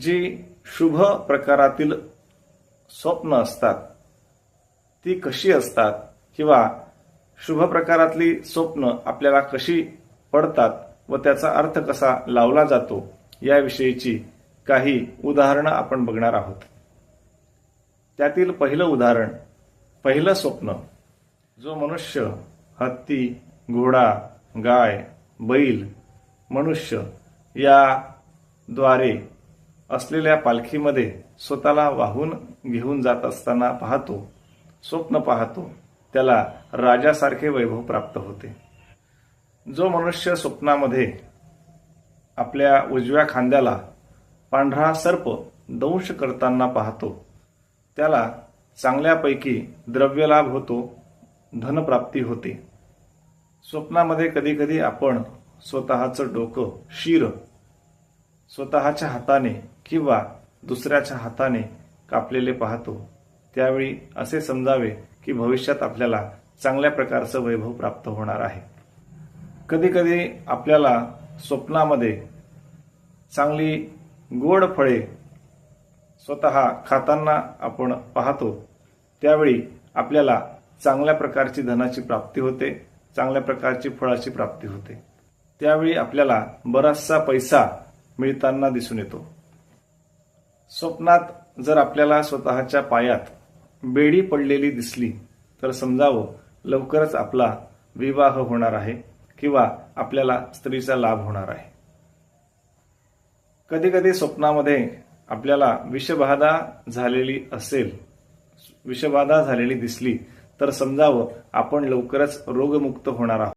जी शुभ प्रकारातील स्वप्न असतात ती कशी असतात किंवा शुभ प्रकारातली स्वप्न आपल्याला कशी पडतात व त्याचा अर्थ कसा लावला जातो याविषयीची काही उदाहरणं आपण बघणार आहोत. त्यातील पहिलं उदाहरण, पहिलं स्वप्न, जो मनुष्य हत्ती, घोडा, गाय, बैल, मनुष्य या द्वारे असलेल्या पालखीमध्ये स्वतःला वाहून घेऊन जात असताना पाहतो, स्वप्न पाहतो, त्याला राजासारखे वैभव प्राप्त होते. जो मनुष्य स्वप्नामध्ये आपल्या उजव्या खांद्याला पांढरा सर्प दंश करताना पाहतो, त्याला चांगल्यापैकी द्रव्यलाभ होतो, धनप्राप्ती होते. स्वप्नामध्ये कधी कधी आपण स्वतःचं डोकं, शिर स्वतःच्या हाताने किंवा दुसऱ्याच्या हाताने कापलेले पाहतो. त्यावेळी असे समजावे की भविष्यात आपल्याला चांगल्या प्रकारचं वैभव प्राप्त होणार आहे. कधी कधी आपल्याला स्वप्नामध्ये चांगली गोड फळे स्वतः खाताना आपण पाहतो. त्यावेळी आपल्याला चांगल्या प्रकारची धनाची प्राप्ती होते, चांगल्या प्रकारची फळाची प्राप्ती होते. त्यावेळी आपल्याला बराचसा पैसा मिळताना दिसून येतो. स्वप्नात जर आपल्याला स्वतःच्या पायात बेडी पडलेली दिसली तर समजावं लवकरच आपला विवाह होणार आहे किंवा आपल्याला स्त्रीचा लाभ होणार आहे. कधी कधी स्वप्नामध्ये आपल्याला विषबाधा झालेली असेल, विषबाधा झालेली दिसली तर समजावं आपण लवकरच रोगमुक्त होणार आहोत.